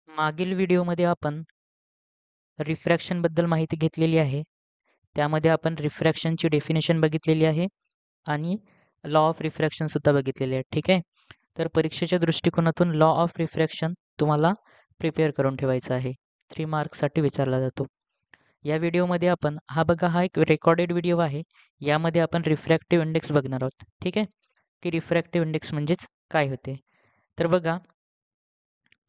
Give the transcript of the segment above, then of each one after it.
मागील व्हिडिओमध्ये आपण रिफ्रॅक्शनबद्दल माहिती घेतलेली आहे. त्यामध्ये आपण रिफ्रॅक्शनची डेफिनेशन बघितलेली आहे आणि लॉ ऑफ रिफ्रॅक्शनसुद्धा बघितलेले आहे. ठीक आहे. तर परीक्षेच्या दृष्टिकोनातून लॉ ऑफ रिफ्रॅक्शन तुम्हाला प्रिपेअर करून ठेवायचा आहे. 3 मार्क्ससाठी विचारला जातो. या व्हिडिओमध्ये आपण हा एक रेकॉर्डेड व्हिडिओ आहे. यामध्ये आपण रिफ्रॅक्टिव्ह इंडेक्स बघणार आहोत. ठीक आहे. की रिफ्रॅक्टिव्ह इंडेक्स म्हणजेच काय होते. तर बघा,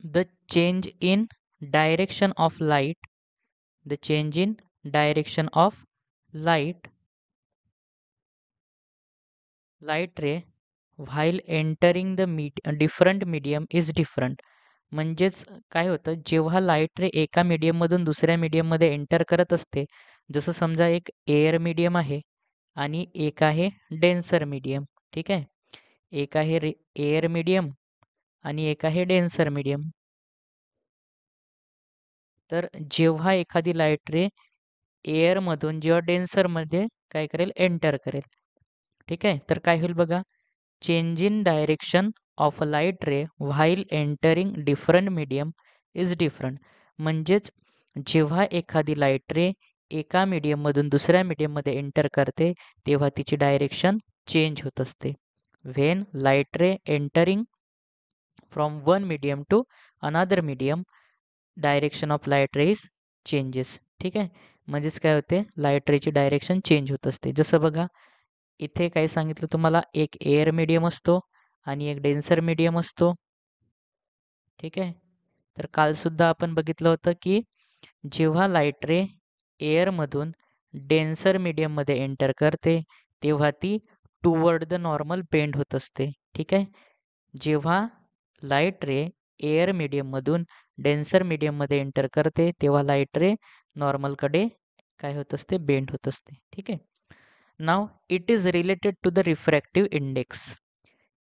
the change in direction of light the change in direction of light ray while entering the different medium is different. म्हणजेच काय होतं, जेव्हा लाईट रे एका मीडियममधून दुसऱ्या मीडियममध्ये एंटर करत असते, जसं समजा एक एअर मीडियम आहे आणि एक आहे डेन्सर मीडियम. ठीक आहे. एक आहे एअर मीडियम आणि एक आहे डेन्सर मीडियम. तर जेव्हा एखादी लाईट रे एअरमधून जेव्हा डेन्सरमध्ये काय करेल, एंटर करेल. ठीक आहे. तर काय होईल बघा, change in direction of a light ray while entering different medium is different. म्हणजेच जेव्हा एखादी लाईट रे एका मीडियममधून दुसऱ्या मीडियममध्ये एंटर करते तेव्हा तिची डायरेक्शन चेंज होत असते. When light ray entering from one medium to another medium direction of light rays changes. ठीक आहे. म्हणजेच काय होते, लाईट रेची डायरेक्शन चेंज होत असते. जसं बघा, इथे काय सांगितलं तुम्हाला, एक एअर मीडियम असतो आणि एक डेन्सर मीडियम असतो. ठीक आहे. तर कालसुद्धा आपण बघितलं होतं की जेव्हा लाईट रे एअरमधून डेन्सर मीडियममध्ये एंटर करते तेव्हा ती टुवर्ड द नॉर्मल बेंड होत असते. ठीक आहे. जेव्हा लाईट रे एअर मीडियममधून डेन्सर मीडियममध्ये एंटर करते तेव्हा लाईट रे नॉर्मलकडे काय होत असते, बेंड होत असते. ठीक आहे. Now it is related to the refractive index.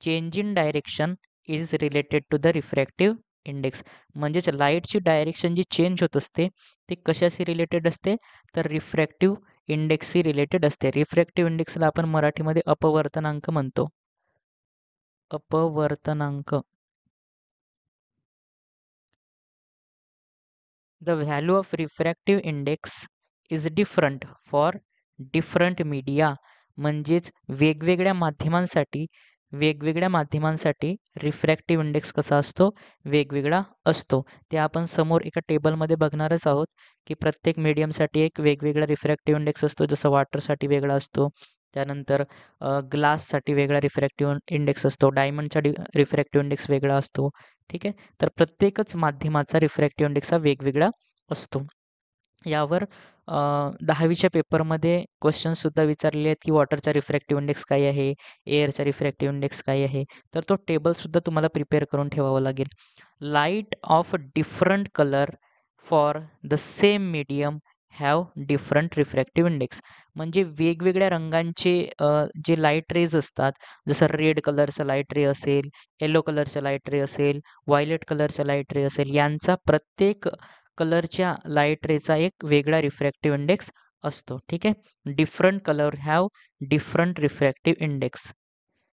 Change in direction is related to the refractive index. म्हणजेच लाईटची डायरेक्शन जी चेंज होत असते ती कशाशी रिलेटेड असते, तर रिफ्रॅक्टिव्ह इंडेक्सशी रिलेटेड असते. रिफ्रॅक्टिव्ह इंडेक्सला आपण मराठीमध्ये अपवर्तनांक म्हणतो. अपवर्तनांक. The value of refractive index is different for different media. म्हणजेच वेगवेगळ्या माध्यमांसाठी रिफ्रॅक्टिव्ह इंडेक्स कसा असतो, वेगवेगळा असतो. ते आपण समोर एका टेबलमध्ये बघणारच आहोत की प्रत्येक मीडियमसाठी एक वेगवेगळा रिफ्रॅक्टिव्ह इंडेक्स असतो. जसं वॉटरसाठी वेगळा असतो, त्यानंतर ग्लाससाठी वेगळा रिफ्रॅक्टिव्ह इंडेक्स असतो, डायमंडचा रिफ्रॅक्टिव्ह इंडेक्स वेगळा असतो. ठीक आहे. तर प्रत्येकच माध्यमाचा रिफ्रॅक्टिव्ह इंडेक्स हा वेगवेगळा असतो. यावर 10वीच्या पेपरमध्ये क्वेश्चन्ससुद्धा विचारलेले आहेत की वॉटरचा रिफ्रॅक्टिव्ह इंडेक्स काय आहे, एअरचा रिफ्रॅक्टिव्ह इंडेक्स काय आहे. तर तो टेबलसुद्धा तुम्हाला प्रिपेअर करून ठेवावा लागेल. Light of different colour for the same medium have different refractive index. म्हणजे वेगवेगळ्या रंगांचे जे लाईट रेज असतात, जसं रेड कलरचा लाईट रे असेल, येलो कलरचा लाईट रे असेल, व्हायलेट कलरचा लाईट रे असेल, यांचा प्रत्येक कलरच्या लाईट रेचा एक वेगळा रिफ्रॅक्टिव्ह इंडेक्स असतो. ठीक आहे. Different colour have different refractive index.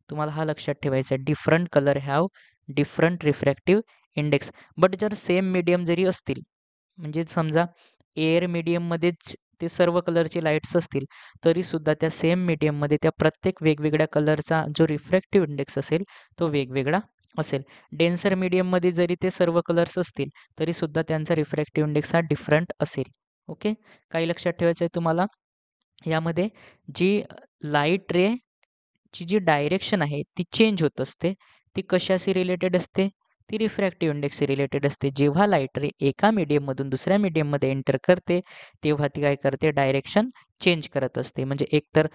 तुम्हाला हा लक्षात ठेवायचा आहे. Different colour have different refractive index. But जर सेम मीडियम जरी असतील, म्हणजे समजा एअर मीडियममध्येच ते सर्व कलरचे लाईट्स असतील तरीसुद्धा त्या सेम मीडियममध्ये त्या प्रत्येक वेगवेगळ्या कलरचा जो रिफ्रॅक्टिव्ह इंडेक्स असेल तो वेगवेगळा असेल. डेन्सर मीडियममध्ये जरी ते सर्व कलर्स असतील तरीसुद्धा त्यांचा रिफ्रॅक्टिव्ह इंडेक्स हा डिफरंट असेल. ओके. काही लक्षात ठेवायचं आहे तुम्हाला. यामध्ये जी लाईट रेची जी डायरेक्शन आहे ती चेंज होत असते. ती कशाशी रिलेटेड असते, ती रिफ्रॅक्टिव्ह इंडेक्सशी रिलेटेड असते. जेव्हा लाईट रे एका मीडियममधून दुसऱ्या मीडियममध्ये एंटर करते तेव्हा ती काय करते, डायरेक्शन चेंज करत असते. म्हणजे एकतर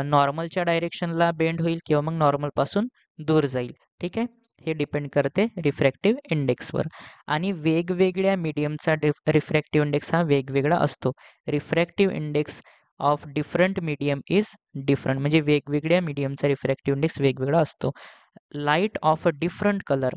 नॉर्मलच्या डायरेक्शनला बेंड होईल किंवा मग नॉर्मलपासून दूर जाईल. ठीक आहे. हे डिपेंड करते रिफ्रॅक्टिव्ह इंडेक्सवर. आणि वेगवेगळ्या मीडियमचा रिफ्रॅक्टिव्ह इंडेक्स हा वेगवेगळा असतो. Refractive index of different medium is different. म्हणजे वेगवेगळ्या मीडियमचा रिफ्रॅक्टिव्ह इंडेक्स वेगवेगळा असतो. Light of a different colour,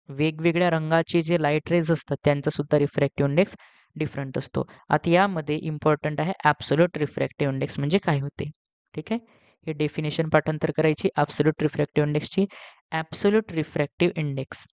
वेगवेगळ्या रंगाचे जे लाईट रेज असतात त्यांचा सुद्धा रिफ्रॅक्टिव्ह इंडेक्स डिफरंट असतो. आता यामध्ये इम्पॉर्टंट आहे ॲब्सोल्यूट रिफ्रॅक्टिव्ह इंडेक्स म्हणजे काय होते. ठीक आहे. हे डेफिनेशन पाठांतर करायची ॲब्सोल्यूट रिफ्रॅक्टिव्ह इंडेक्सची. ॲब्सोल्यूट रिफ्रॅक्टिव्ह इंडेक्स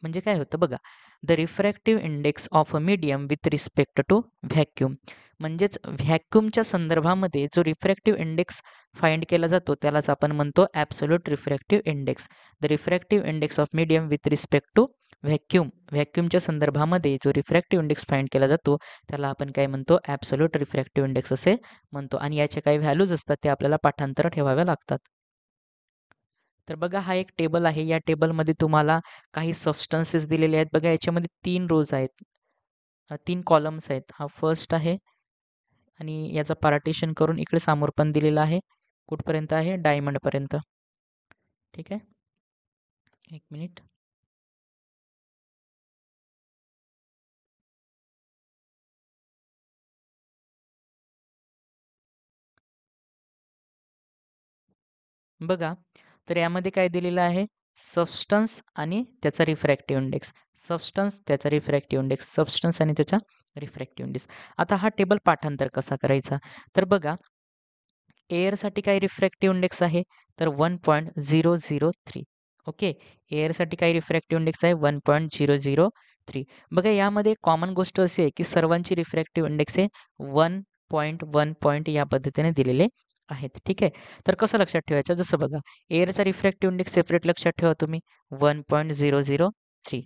म्हणजे काय होतं बघा, the refractive index of a medium with respect to vacuum. म्हणजेच व्हॅक्यूमच्या संदर्भामध्ये जो रिफ्रॅक्टिव्ह इंडेक्स फाइंड केला जातो त्यालाच आपण म्हणतो absolute refractive index. The refractive index of medium with respect to vacuum. व्हॅक्यूमच्या संदर्भामध्ये जो रिफ्रॅक्टिव्ह इंडेक्स फाइंड केला जातो त्याला आपण काय म्हणतो, ॲब्सोल्यूट रिफ्रॅक्टिव्ह इंडेक्स असे म्हणतो. आणि याचे काही व्हॅल्यूज असतात ते आपल्याला पाठांतर ठेवाव्या लागतात. तर बघा हा एक टेबल आहे. या टेबलमध्ये तुम्हाला काही सबस्टन्सेस दिलेले आहेत. बघा याच्यामध्ये 3 रोज आहेत, 3 कॉलम्स आहेत. हा फर्स्ट आहे आणि याचं पार्टिशन करून इकडे समोर पण दिलेलं आहे. कुठपर्यंत आहे, डायमंडपर्यंत. ठीक आहे, एक मिनिट. बघा, तर यामध्ये काय दिलेलं आहे, सबस्टन्स आणि त्याचा रिफ्रॅक्टिव्ह इंडेक्स. सबस्टन्स, त्याचा रिफ्रॅक्टिव्ह इंडेक्स, सबस्टन्स आणि त्याचा रिफ्रॅक्टिव्ह इंडेक्स. आता हा टेबल पाठांतर कसा करायचा, तर बघा एअरसाठी काय रिफ्रॅक्टिव्ह इंडेक्स आहे, तर 1.003. ओके, एअरसाठी काय रिफ्रॅक्टिव्ह इंडेक्स आहे, 1.003. बघा यामध्ये कॉमन गोष्ट अशी आहे की सर्वांची रिफ्रॅक्टिव्ह इंडेक्स हे 1.1 या पद्धतीने दिलेले आहेत. ठीक आहे, तर कसं लक्षात ठेवायचं, जसं बघा एअरचा रिफ्रॅक्टिव्ह इंडेक्स सेपरेट लक्षात ठेवा तुम्ही, 1.003.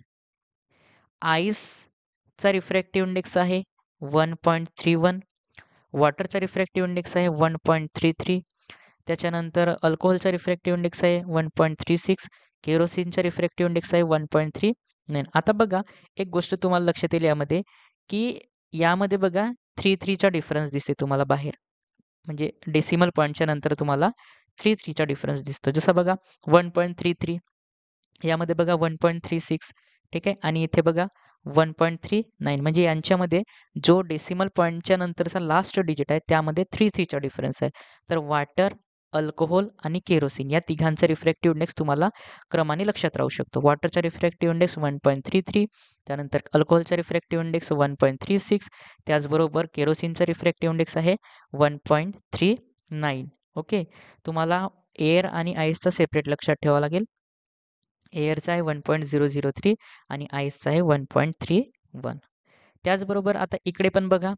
आईसचा रिफ्रॅक्टिव्ह इंडेक्स आहे 1.31. वॉटरचा रिफ्रॅक्टिव्ह इंडेक्स आहे 1.33. त्याच्यानंतर अल्कोहोलचा रिफ्रॅक्टिव्ह इंडेक्स आहे 1.36. केरोसिनचा रिफ्रॅक्टिव्ह इंडेक्स आहे 1.39. आता बघा एक गोष्ट तुम्हाला लक्षात येईल यामध्ये, की यामध्ये बघा 3चा डिफरन्स दिसते तुम्हाला बाहेर. म्हणजे डेसिमल पॉईंटच्या नंतर तुम्हाला 3चा डिफरन्स दिसतो. जसं बघा 1.33, यामध्ये बघा 1.36. ठीक आहे, आणि इथे बघा 1.39. म्हणजे यांच्यामध्ये जो डेसिमल पॉईंटच्या नंतरचा लास्ट डिजिट आहे त्यामध्ये 3चा डिफरन्स आहे. तर वॉटर, अल्कोहोल आणि केरोसिन या तिघांचा रिफ्रॅक्टिव्ह इंडेक्स तुम्हाला क्रमाने लक्षात राहू शकतो. वॉटरचा रिफ्रॅक्टिव्ह इंडेक्स 1.33, त्यानंतर अल्कोहोलचा रिफ्रॅक्टिव्ह इंडेक्स 1.36, त्याचबरोबर केरोसिनचा रिफ्रॅक्टिव्ह इंडेक्स आहे 1.39. ओके, तुम्हाला एअर आणि आईसचा सेपरेट लक्षात ठेवावा लागेल. एअरचा आहे 1.003 आणि आईसचा आहे 1.31. त्याचबरोबर आता इकडे पण बघा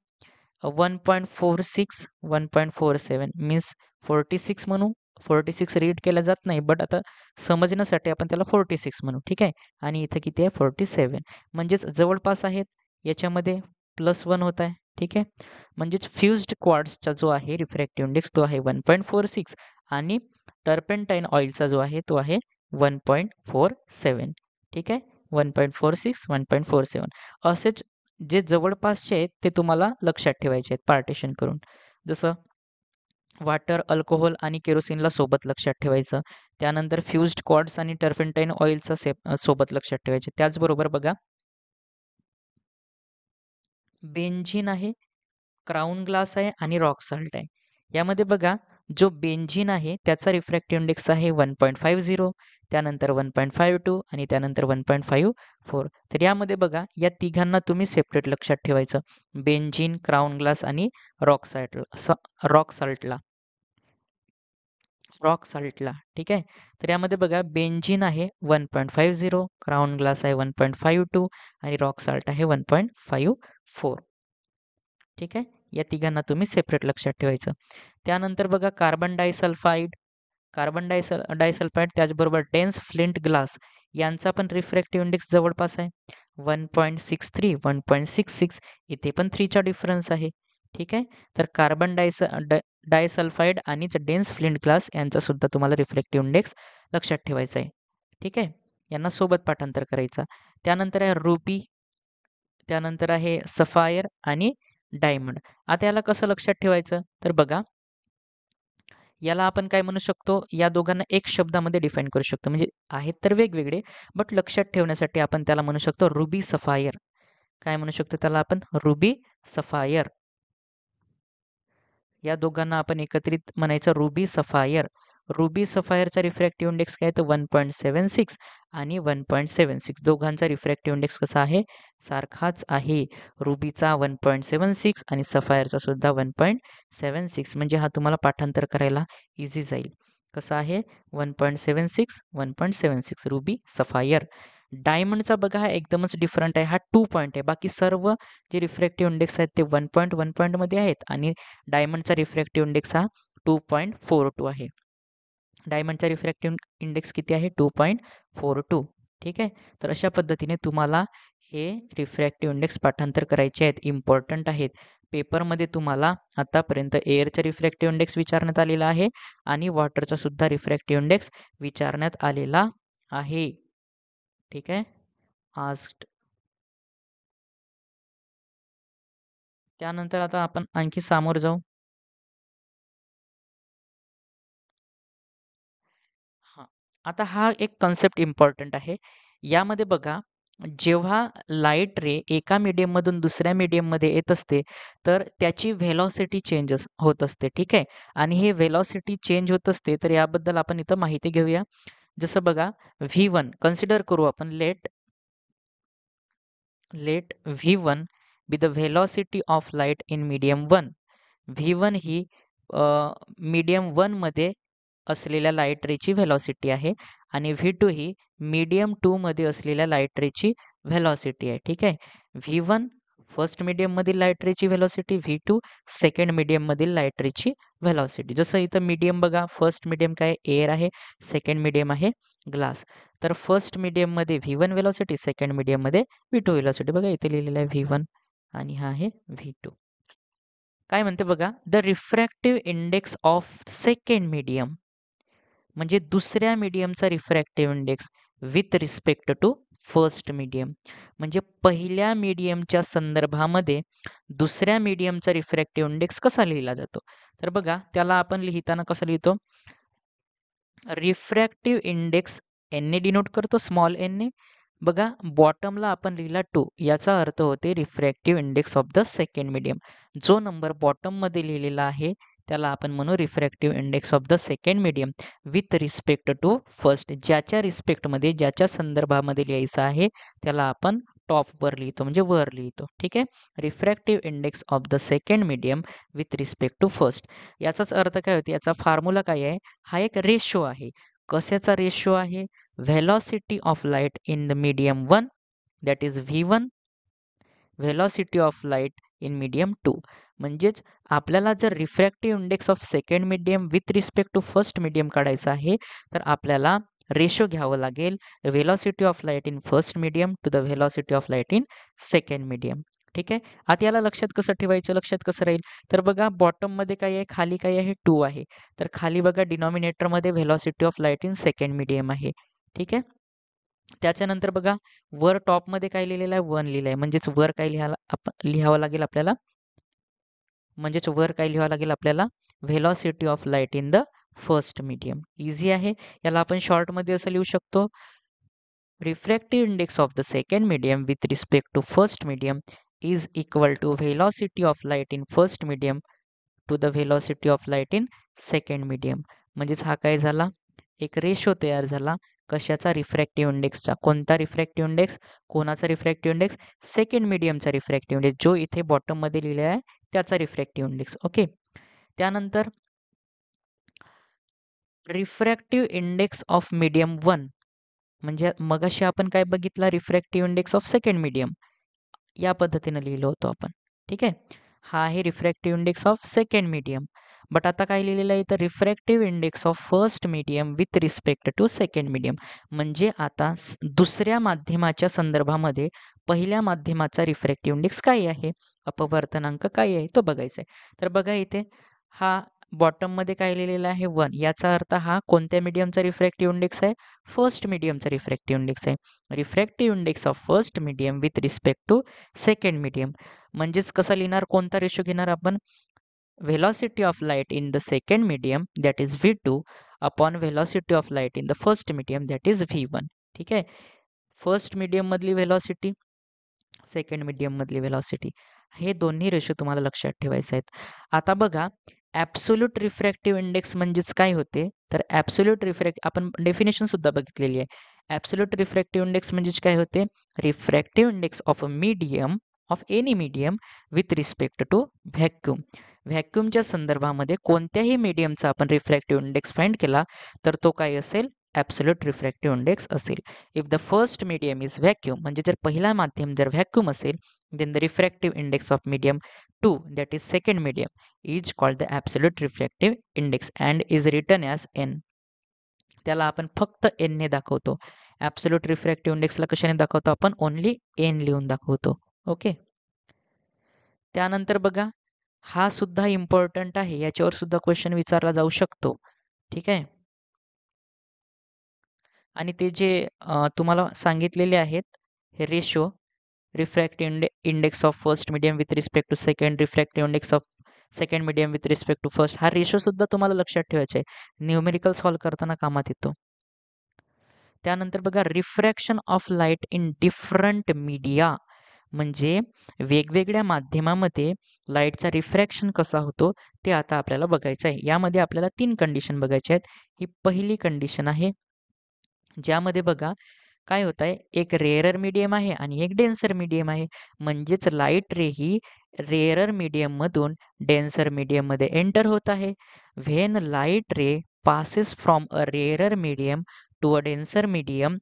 1.46, 1.47 मीन्स 46 म्हणू. 46 रीड केला जात नाही, बट आता समजण्यासाठी आपण त्याला 46 म्हणू. ठीक आहे, आणि इथं किती आहे, 47. म्हणजेच जवळपास आहेत. याच्यामध्ये +1 होत आहे. ठीक आहे, म्हणजेच फ्युज्ड क्वार्ट्सचा जो आहे रिफ्रॅक्टिव्ह इंडेक्स तो आहे 1.46 आणि टर्पेंटाईन ऑइलचा जो आहे तो आहे 1.47. ठीक आहे, 1.46, 1.47. असेच जे जवळपासचे आहेत ते तुम्हाला लक्षात ठेवायचे आहेत पार्टिशन करून. जसं वॉटर, अल्कोहोल आणि केरोसिनला सोबत लक्षात ठेवायचं. त्यानंतर फ्युज्ड क्वार्ट्स आणि टर्पेंटाईन ऑइलचा सोबत लक्षात ठेवायचे. त्याचबरोबर बघा बेन्झीन आहे, क्राउन ग्लास आहे आणि रॉक सॉल्ट आहे. यामध्ये बघा जो बेन्झीन आहे त्याचा रिफ्रॅक्टिव्ह इंडेक्स आहे 1.50, त्यानंतर 1.52 आणि त्यानंतर 1.54. तर यामध्ये बघा या तिघांना तुम्ही सेपरेट लक्षात ठेवायचं, बेन्झीन, क्राउन ग्लास आणि रॉक सॉल्टला. ठीक आहे, तर यामध्ये बघा बेन्झीन आहे 1.50, क्राउन ग्लास आहे 1.52 आणि रॉक सॉल्ट आहे 1.54. ठीक आहे, या तिघांना तुम्ही सेपरेट लक्षात ठेवायचं. त्यानंतर बघा कार्बन डायसल्फाईड त्याचबरोबर डेन्स फ्लिंट ग्लास यांचा पण रिफ्रॅक्टिव्ह इंडेक्स जवळपास आहे 1.63, 1.66. इथे पण 3चा डिफरन्स आहे. ठीक आहे, तर कार्बन डायसल्फाईड आणि डेन्स फ्लिंट ग्लास यांचा सुद्धा तुम्हाला रिफ्रॅक्टिव्ह इंडेक्स लक्षात ठेवायचा आहे. ठीक आहे, यांना सोबत पाठांतर करायचा. त्यानंतर आहे रुबी, त्यानंतर आहे सफायर आणि डायमंड. आता याला कसं लक्षात ठेवायचं, तर बघा याला आपण काय म्हणू शकतो, या दोघांना एक शब्दामध्ये डिफाईन करू शकतो. म्हणजे आहेत तर वेगवेगळे, बट लक्षात ठेवण्यासाठी आपण त्याला म्हणू शकतो रुबी सफायर. काय म्हणू शकतो त्याला आपण, रुबी सफायर. या दोघांना आपण एकत्रित म्हणायचं रुबी सफायर. रुबी सफायरचा रिफ्रॅक्टिव्ह इंडेक्स काय तर 1.76 आणि 1.76. दोघांचा रिफ्रॅक्टिव्ह इंडेक्स कसा आहे, सारखाच आहे. रुबीचा 1.76 आणि सफायरचा सुद्धा 1.76. म्हणजे हा तुम्हाला पाठांतर करायला इझी जाईल. कसा आहे, 1.76, 1.76 रुबी सफायर. डायमंडचा बघा हा एकदमच डिफरंट आहे, हा 2 पॉईंट आहे. बाकी सर्व जे रिफ्रॅक्टिव्ह इंडेक्स आहेत ते 1 पॉईंट 1 पॉईंटमध्ये आहेत आणि डायमंडचा रिफ्रॅक्टिव्ह इंडेक्स हा 2.42 आहे. डायमंडचा रिफ्रॅक्टिव्ह इंडेक्स किती आहे? 2.42. ठीक आहे. तर अशा पद्धतीने तुम्हाला हे रिफ्रॅक्टिव्ह इंडेक्स पाठांतर करायचे आहेत, इम्पॉर्टंट आहेत. पेपरमध्ये तुम्हाला आतापर्यंत एअरचा रिफ्रॅक्टिव्ह इंडेक्स विचारण्यात आलेला आहे आणि वॉटरचा सुद्धा रिफ्रॅक्टिव्ह इंडेक्स विचारण्यात आलेला आहे. ठीक आहे. आस्क्ड. त्यानंतर आता आपण आणखी सामोरं जाऊ. हां. आता हा एक कन्सेप्ट इम्पॉर्टंट आहे. यामध्ये बघा, जेव्हा लाईट रे एका मीडियममधून दुसऱ्या मीडियममध्ये येत असते, तर त्याची व्हेलॉसिटी चेंजेस होत असते. ठीक आहे. आणि हे व्हेलॉसिटी चेंज होत असते, तर याबद्दल आपण इथं माहिती घेऊया. जसं बघा, V1 कन्सिडर करू आपण. Let V1 be the velocity of light in medium 1. V1 ही मीडियम 1 मध्ये असलेल्या लाईट रेची व्हेलॉसिटी आहे आणि V2 ही मीडियम 2 मध्ये असलेल्या लाईट रेची व्हेलॉसिटी आहे. ठीक आहे. V1 फर्स्ट मीडियम मधील लाईट रेची व्हेलॉसिटी, V2 सेकंड मीडियम मधील लाईट रेची व्हेलॉसिटी. जसं इथं मीडियम बघा, फर्स्ट मीडियम काय एअर आहे, सेकंड मीडियम आहे ग्लास. तर फर्स्ट मीडियम मध्ये V1 व्हेलॉसिटी, सेकंड मीडियम मध्ये V2 व्हेलॉसिटी. बघा इथे लिहिलेलं आहे V1 आणि हा आहे V2. काय म्हणते बघा, the refractive index of second medium म्हणजे दुसऱ्या मीडियमचा refractive index with respect to first medium. म्हणजे पहिल्या मीडियमच्या संदर्भामध्ये दुसऱ्या मीडियमचा रिफ्रॅक्टिव्ह इंडेक्स कसा लिहिला जातो? तर बघा, त्याला आपण लिहिताना कसं लिहितो? रिफ्रॅक्टिव्ह इंडेक्स एन ने डिनोट करतो, स्मॉल एन ने. बघा, बॉटमला आपण लिहिला 2, याचा अर्थ होते refractive index of the second medium. जो नंबर बॉटममध्ये लिहिलेला आहे त्याला आपण म्हणू refractive index of the second medium with respect to first. ज्याच्या रिस्पेक्टमध्ये, ज्याच्या संदर्भामध्ये लिहायचं आहे त्याला आपण टॉपवर लिहितो, म्हणजे वर लिहितो. ठीक आहे. Refractive index of the second medium with respect to first. याचाच अर्थ काय होते? याचा फॉर्म्युला काय आहे? हा एक रेशो आहे. कशाचा रेशो आहे? Velocity of light in the medium 1 that is V1 velocity of light in medium 2. म्हणजेच आपल्याला जर refractive index of second medium with respect to first medium काढायचा आहे, तर आपल्याला रेशो घ्यावं लागेल velocity of light in first medium to the velocity of light in second medium. ठीक आहे. आता याला लक्षात कसं ठेवायचं? लक्षात कसं राहील? तर बघा, बॉटममध्ये काय आहे, खाली काय आहे? 2 आहे. तर खाली बघा, डिनॉमिनेटरमध्ये velocity of light in second medium आहे. ठीक आहे. त्याच्यानंतर बघा, वर टॉपमध्ये काय लिहिलेलं आहे? 1 लिहिलं आहे. म्हणजेच वर काय लिहावं लागेल आपल्याला? Velocity of light in the first medium. Easy आहे. याला आपण शॉर्टमध्ये असं लिहू शकतो, refractive index of the second medium with respect to first medium is equal to velocity of light in first medium to the velocity of light in second medium. म्हणजेच हा काय झाला? एक रेशो तयार झाला. कशाचा? रिफ्रॅक्टिव्ह इंडेक्सचा. कोणता रिफ्रॅक्टिव्ह इंडेक्स? कोणाचा रिफ्रॅक्टिव्ह इंडेक्स? सेकंड मीडियमचा रिफ्रॅक्टिव्ह इंडेक्स, जो इथे बॉटममध्ये लिहिला आहे त्याचा रिफ्रॅक्टिव्ह इंडेक्स. ओके. त्यानंतर रिफ्रॅक्टिव्ह इंडेक्स ऑफ मीडियम 1 म्हणजे मगाशी आपण काय बघितला? Refractive index of second medium. या पद्धतीने लिहिलं होतं आपण. ठीक आहे. हा आहे refractive index of second medium. But आता काय लिहिलेलं आहे? तर refractive index of first medium with respect to second medium. म्हणजे आता दुसऱ्या माध्यमाच्या संदर्भामध्ये पहिल्या माध्यमाचा रिफ्रॅक्टिव्ह इंडेक्स काय आहे, अपवर्तनांक काय आहे, तो बघायचा आहे. तर बघा इथे हा बॉटममध्ये काय लिहिलेलं आहे? 1. याचा अर्थ हा कोणत्या मीडियमचा रिफ्रॅक्टिव्ह इंडेक्स आहे? फर्स्ट मीडियमचा रिफ्रॅक्टिव्ह इंडेक्स आहे. Refractive index of first medium with respect to second medium. म्हणजेच कसं लिहिणार? कोणता रेशो घेणार आपण? Velocity of light in the second medium that is V2 upon velocity of light in the first medium that is V1. ठीक आहे. First medium मधली velocity, second medium मधली व्हेलॉसिटी, हे दोन्ही रेशो तुम्हाला लक्षात ठेवायचे आहेत. आता बघा, ॲब्सोल्यूट रिफ्रॅक्टिव्ह इंडेक्स म्हणजेच काय होते? तर ॲब्सोल्यूट आपण डेफिनेशन सुद्धा बघितलेली आहे. ॲब्सोल्यूट रिफ्रॅक्टिव्ह इंडेक्स म्हणजेच काय होते? Refractive index of a medium, of any medium with respect to vacuum. व्हॅक्यूमच्या संदर्भामध्ये कोणत्याही मीडियमचा आपण रिफ्रॅक्टिव्ह इंडेक्स फाइंड केला तर तो काय असेल? ॲब्सोल्यूट रिफ्रॅक्टिव्ह इंडेक्स असेल. If the first medium is vacuum म्हणजे जर पहिला माध्यम जर व्हॅक्यूम असेल, then the refractive index of medium 2, that is second medium, is called the absolute refractive index and is written as n. त्याला आपण फक्त n ने दाखवतो. ॲब्सोल्यूट रिफ्रॅक्टिव्ह इंडेक्सला कशाने दाखवतो आपण? ओन्ली n लिहून दाखवतो. ओके. त्यानंतर बघा, हा सुद्धा इम्पॉर्टंट आहे. याच्यावर सुद्धा क्वेश्चन विचारला जाऊ शकतो. ठीक आहे. आणि ते जे तुम्हाला सांगितलेले आहेत हे ratio refractive index of first medium with respect to second, refractive index of second medium with respect to first, हा रेशो सुद्धा तुम्हाला लक्षात ठेवायचा आहे. न्यूमेरिकल सॉल्व्ह करताना कामात येतो. त्यानंतर बघा, refraction of light in different media म्हणजे वेगवेगळ्या माध्यमामध्ये लाईटचा रिफ्रॅक्शन कसा होतो ते आता आपल्याला बघायचं आहे. यामध्ये आपल्याला 3 कंडिशन बघायच्या आहेत. ही पहिली कंडिशन आहे, ज्यामध्ये बघा काय होत आहे, एक रेअरर मीडियम आहे आणि एक डेन्सर मीडियम आहे. म्हणजेच लाईट रे ही रेअरर मीडियममधून डेन्सर मीडियममध्ये एंटर होत आहे. When light ray passes from a rarer medium to a denser medium,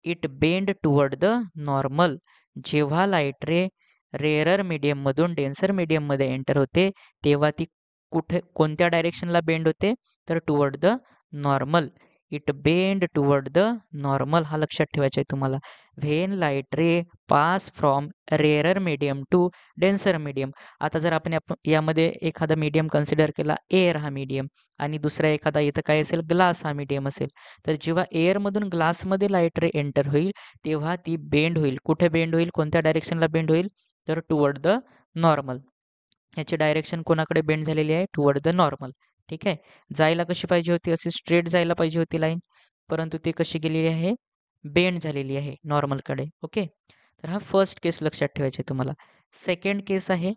it bend toward the normal. जेव्हा लाईट रे रेअरर मीडियममधून डेन्सर मीडियममध्ये एंटर होते तेव्हा ती कोणत्या डायरेक्शनला बेंड होते? तर toward the normal. It bend toward the normal, हा लक्षात ठेवायचा आहे तुम्हाला. When light ray pass from rarer medium to denser medium. आता जर आपण यामध्ये एखादा मीडियम कन्सिडर केला, एअर हा मीडियम, आणि दुसरा एखादा इथं काय असेल, ग्लास हा मीडियम असेल, तर जेव्हा एअरमधून ग्लासमध्ये लाईट रे एंटर होईल तेव्हा ती बेंड होईल. कुठे बेंड होईल? कोणत्या डायरेक्शनला बेंड होईल? तर टुवर्ड द नॉर्मल. याची डायरेक्शन कोणाकडे बेंड झालेली आहे? Toward the normal. ठीक आहे. जायला कशी पाहिजे होती? अशी स्ट्रेट जायला पाहिजे होती लाईन, परंतु ती कशी गेलेली आहे? बेंड झालेली आहे नॉर्मलकडे. ओके. तर हा फर्स्ट केस लक्षात ठेवायचा आहे तुम्हाला. सेकंड केस आहे,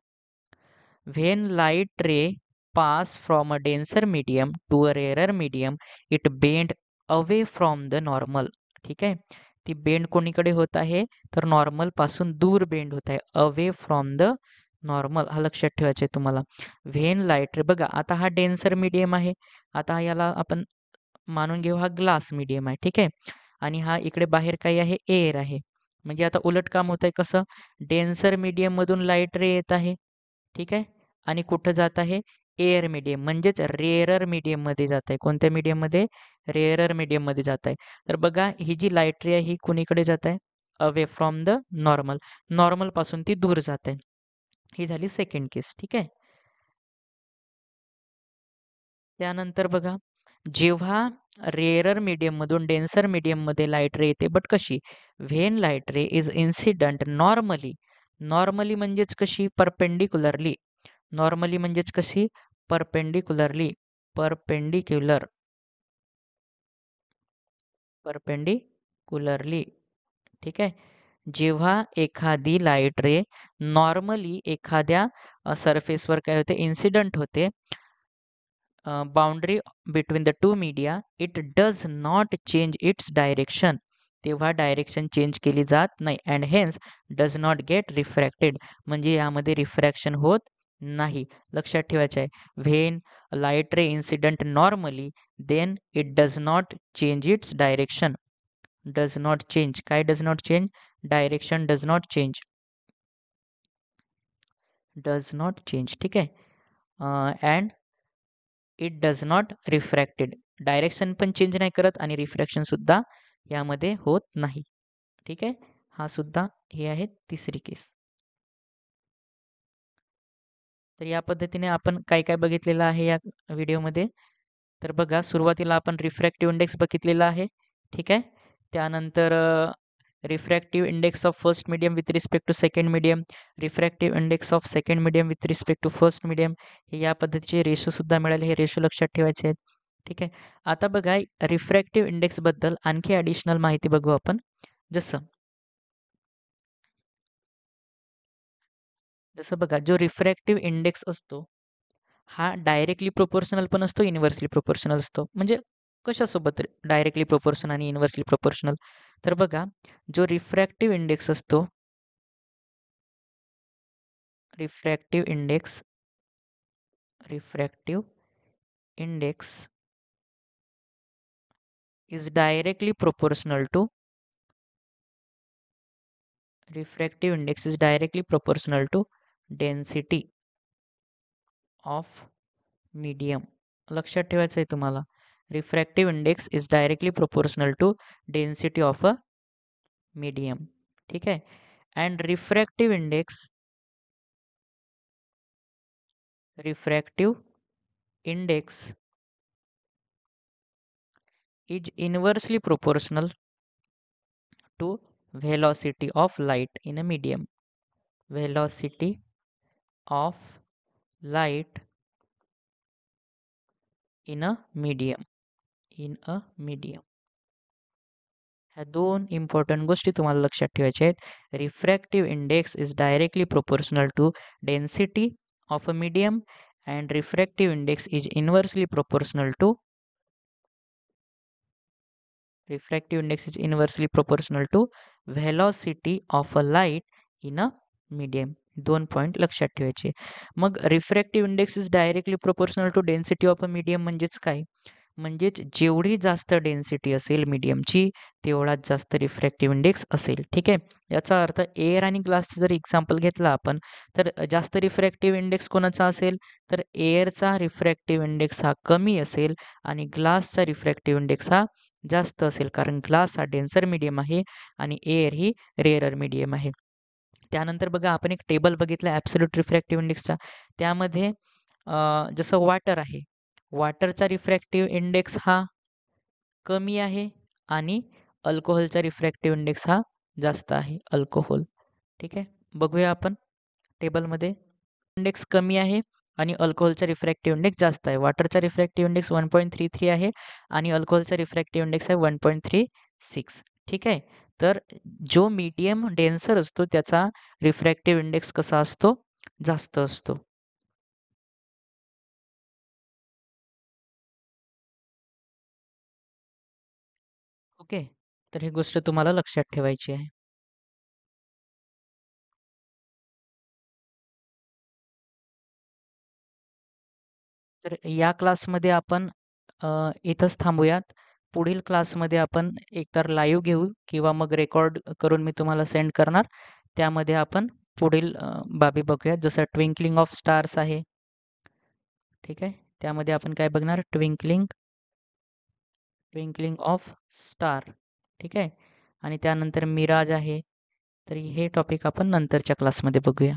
when light ray pass from a denser medium to a rarer medium, it bend away from the normal. ठीक आहे. ती बेंड कोणीकडे होत आहे? तर नॉर्मल पासून दूर बेंड होत आहे. अवे फ्रॉम द नॉर्मल, हा लक्षात ठेवायचा आहे तुम्हाला. व्हेन लाईट रे, बघा आता हा डेन्सर मीडियम आहे. आता याला आपण मानून घेऊ हा ग्लास मीडियम आहे. ठीक आहे. आणि हा इकडे बाहेर काही आहे? एअर आहे. म्हणजे आता उलट काम होत आहे. कसं? डेन्सर मीडियम मधून लाईट रे येत आहे. ठीक आहे. आणि कुठं जात आहे? एअर मीडियम म्हणजेच रेअरर मीडियममध्ये जात आहे. कोणत्या मीडियममध्ये? रेअरर मीडियममध्ये जात आहे. तर बघा, ही जी लाईट रे आहे ही कुणीकडे जात आहे? Away from the normal. नॉर्मलपासून ती दूर जात आहे. ही झाली सेकंड केस. ठीक आहे. त्यानंतर बघा, जेव्हा रेअरर मीडियममधून डेन्सर मीडियममध्ये लाईट रे येते, बट कशी? When light ray is incident normally. Normally म्हणजेच कशी? परपेंडिक्युलरली. नॉर्मली म्हणजेच कशी? परपेंडिक्युलरली. परपेंडिक्युलर. परपेंडिक्युलरली. ठीक आहे. जेव्हा एखादी लाईट रे नॉर्मली एखाद्या सरफेसवर काय होते? इन्सिडंट होते, boundary between the two media, it does not change its direction. तेव्हा डायरेक्शन चेंज केली जात नाही. And hence does not get refracted. म्हणजे यामध्ये रिफ्रॅक्शन होत नाही. लक्षात ठेवायचं आहे. When light ray incident normally, then it does not change its direction. Does not change. काय does not change? Direction does not change. Does not change. ठीक आहे. And it does not refracted. Direction पण change नाही करत आणि refraction सुद्धा यामध्ये होत नाही. ठीक आहे. हा सुद्धा हे आहे तिसरी केस. तर या पद्धतीने आपण काय काय बघितलेलं आहे या व्हिडिओमध्ये. तर बघा, सुरुवातीला आपण रिफ्रॅक्टिव्ह इंडेक्स बघितलेला आहे. ठीक आहे. त्यानंतर refractive index of first medium with respect to second medium, refractive index of second medium with respect to first medium, हे या पद्धतीचे रेशोसुद्धा मिळाले. हे रेशो लक्षात ठेवायचे आहेत. ठीक आहे. आता बघा, रिफ्रॅक्टिव्ह इंडेक्सबद्दल आणखी ॲडिशनल माहिती बघू आपण. जसं जसं बघा, जो रिफ्रॅक्टिव्ह इंडेक्स असतो हा डायरेक्टली प्रोपोर्शनल पण असतो, इन्व्हर्सली प्रोपोर्शनल असतो. म्हणजे कशासोबत डायरेक्टली प्रोपोर्शनल आणि इन्व्हर्सली प्रोपोर्शनल? तर बघा, जो रिफ्रॅक्टिव्ह इंडेक्स असतो, refractive index refractive index is directly proportional to refractive index is directly proportional to density of medium. लक्षात ठेवायचं आहे तुम्हाला. Refractive index is directly proportional to density of a medium. ठीक आहे. And refractive index is inversely proportional to velocity of light in a medium. Velocity of light in a medium. ह्या दोन important गोष्टी तुम्हाला लक्षात ठेवायच्या आहेत. Refractive index is directly proportional to density of a medium and refractive index is inversely proportional to velocity of a light in a medium. 2 point लक्षात ठेवायचे. मग refractive index is directly proportional to density of a medium म्हणजेच काय? म्हणजेच जेवढी जास्त density असेल मीडियमची तेवढाच जास्त रिफ्रॅक्टिव्ह इंडेक्स असेल. ठीक आहे. याचा अर्थ एअर आणि ग्लासचं जर एक्झाम्पल घेतला आपण तर जास्त रिफ्रॅक्टिव्ह इंडेक्स कोणाचा असेल तर एअरचा रिफ्रॅक्टिव्ह इंडेक्स हा कमी असेल आणि ग्लासचा रिफ्रॅक्टिव्ह इंडेक्स हा जास्त असेल, कारण ग्लास हा डेन्सर मीडियम आहे आणि एअर ही रेअरर मीडियम आहे. त्यानंतर बघा आपण एक टेबल बघितला ॲब्सोल्यूट रिफ्रॅक्टिव्ह इंडेक्सचा. त्यामध्ये जसं वॉटर आहे, वॉटरचा रिफ्रॅक्टिव्ह इंडेक्स हा कमी आहे आणि अल्कोहोलचा रिफ्रॅक्टिव्ह इंडेक्स हा जास्त आहे, अल्कोहोल. ठीक आहे. बघूया आपण टेबलमध्ये. इंडेक्स कमी आहे आणि अल्कोहोलचा रिफ्रॅक्टिव्ह इंडेक्स जास्त आहे. वॉटरचा रिफ्रॅक्टिव्ह इंडेक्स 1.33 आहे आणि अल्कोहोलचा रिफ्रॅक्टिव्ह इंडेक्स आहे 1.36. ठीक आहे. तर जो मीडियम डेन्सर असतो त्याचा रिफ्रॅक्टिव्ह इंडेक्स कसा असतो? जास्त असतो. ओके. तर ही गोष्ट तुम्हाला लक्षात ठेवायची आहे. तर या क्लासमध्ये आपण इथंच थांबूयात. पुढील क्लासमध्ये आपण एकतर लाईव्ह घेऊ किंवा मग रेकॉर्ड करून मी तुम्हाला सेंड करणार. त्यामध्ये आपण पुढील बाबी बघूया. जसं ट्विंकलिंग ऑफ स्टार्स आहे. ठीक आहे. त्यामध्ये आपण काय बघणार? Twinkling of star. ठीक आहे. आणि त्यानंतर मिराज आहे. तर हे टॉपिक आपण नंतरच्या क्लासमध्ये बघूया.